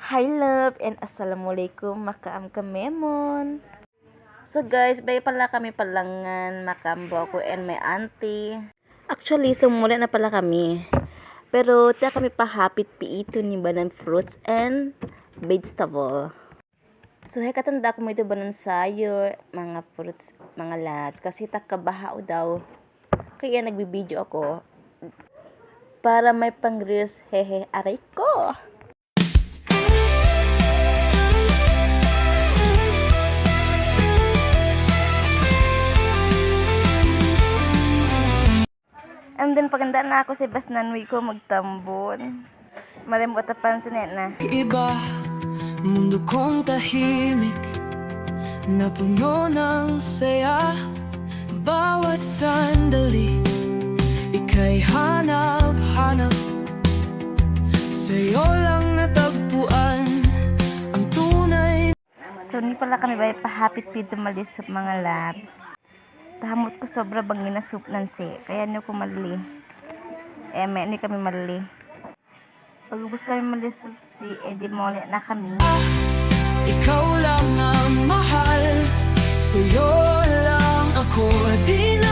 Hi love and assalamualaikum makaam kamemon. So guys, bay pala kami palangan makambo ako and my auntie. Actually, sumula na pala kami. Pero tiya kami pahapit piito ni banan fruits and vegetable. So hay katanda ko mo ito banan sayo, mga fruits, mga lads. Kasi takabahao daw. Kaya nagbibideo ako. Para may pang-reels, hehe, aray ko. And then pagandaan na ako si Basnanwi ko magtambon. Marimot at pansin na. Iba, mundo kong tahimik na puno ng saya. Bawat sandali, ika'y hanap-hanap. Sa'yo lang natagpuan ang tunay. So, ni pala kami ba pahapit pito malis sa mga labs. Tahamot ko sobra bangin na soup nansi. Kaya niyo ko malili. May ni kami malili. Pagubos kami malili soup si edi mole na kami. Ikaw lang ang mahal, sa'yo lang ako di